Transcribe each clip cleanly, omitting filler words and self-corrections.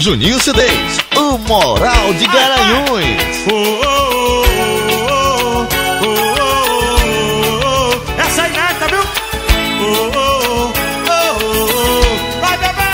Juninho C10, o Moral de Garanhuns. Essa aí nada, viu? Vai, bebê!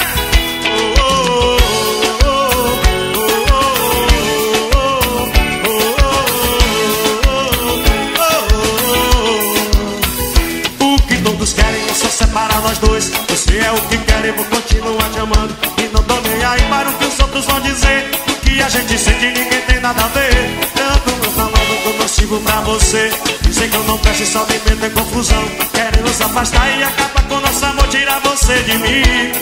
O que todos querem é só separar nós dois. Você é o que quer e vou continuar te amando. E não tô nem aí para o que os outros vão dizer. O que a gente sente ninguém tem nada a ver. Tanto meu falando que eu não sirvo pra você. Dizem que eu não presto e só me meto em confusão. Querem nos afastar e acabar com nosso amor. Tirar você de mim.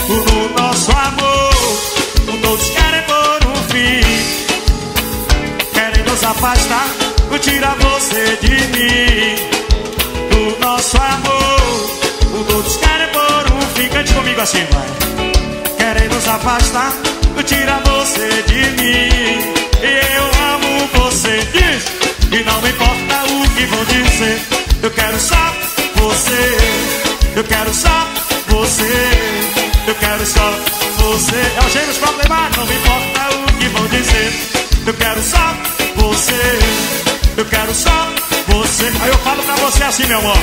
No nosso amor todos querem pôr um fim. Querem nos afastar, tirar você de mim. No nosso amor todos querem pôr um fim. Cante comigo assim, vai. Querem nos afastar, tirar você de mim. Eu amo você, diz. E não me importa o que vão dizer. Eu quero só você. Eu quero só você. Eu quero só você. É o Gêmeos Problemáticos. Não me importa o que vão dizer. Eu quero só você. Eu quero só você. Aí eu falo pra você assim, meu amor.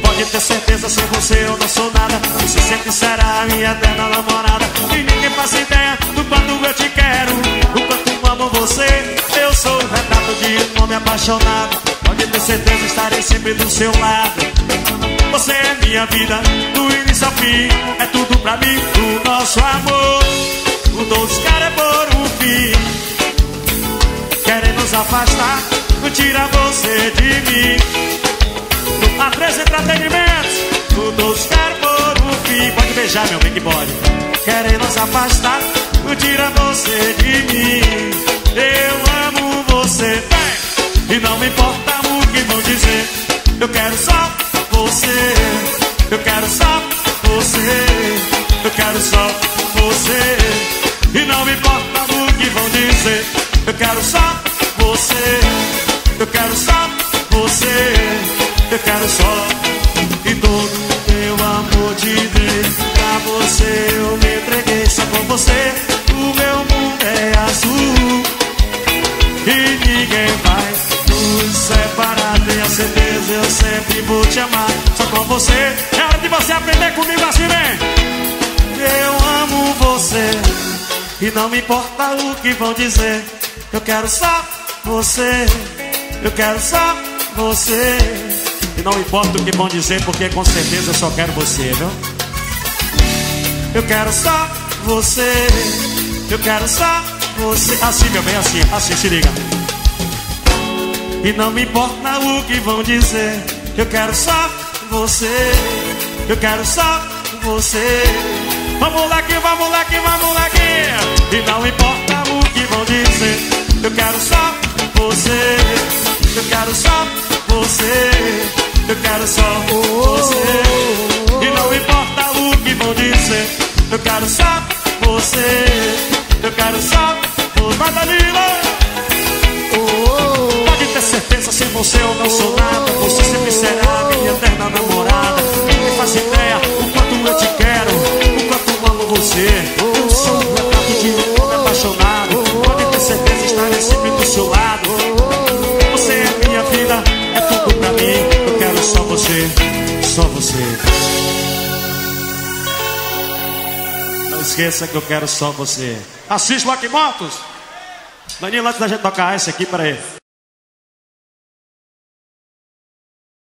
Pode ter certeza, sem você eu não sou nada. Você sempre será a minha eterna namorada. E ninguém faz ideia do quanto eu te quero, do quanto amo você. Eu sou o retrato de um homem apaixonado. Pode ter certeza, estarei sempre do seu lado. Você é minha vida, do início ao fim. É tudo pra mim, o nosso amor. O todos querem pôr um fim. Querem nos afastar, tirar você de mim. A3 Entretenimentos, todos querem pôr um fim. Pode beijar, meu bem, que pode. Querem nos afastar, tira você de mim. Eu amo você, bem. E não me importa o que vão dizer. Eu quero só você. Eu quero só você. Eu quero só você. E não me importa o que vão dizer. Eu quero só você. Eu quero só você. Eu quero só. E todo meu amor te dei. Pra você eu me entreguei. Só com você o meu mundo é azul. E ninguém vai nos separar. Tenha certeza, eu sempre vou te amar. Só com você. É hora de você aprender comigo assim, vem. Eu amo você. E não me importa o que vão dizer. Eu quero só você. Eu quero só você. E não importa o que vão dizer, porque com certeza eu só quero você, viu? Eu quero só você. Eu quero só você. Assim, meu bem, assim, assim, se liga. E não me importa o que vão dizer. Eu quero só você. Eu quero só você. Vamos lá que, vamos lá que, vamos lá que. E não importa o que vão dizer. Eu quero só você. Eu quero só você. Eu quero só você. E não importa o que vão dizer. Eu quero só você. Eu quero só você. Vai, Danilo! Pode ter certeza, sem você eu não sou nada. Você sempre será a minha eterna namorada. Nem faz ideia o quanto eu te quero, o quanto amo você. Eu sou um retrato de um homem apaixonado. Pode ter certeza, estarei sempre do seu lado. Você é minha vida, é tudo pra mim. Eu quero só você, só você. Não esqueça que eu quero só você. Assiste Lock Motos. Danilo, antes da gente tocar esse aqui, peraí.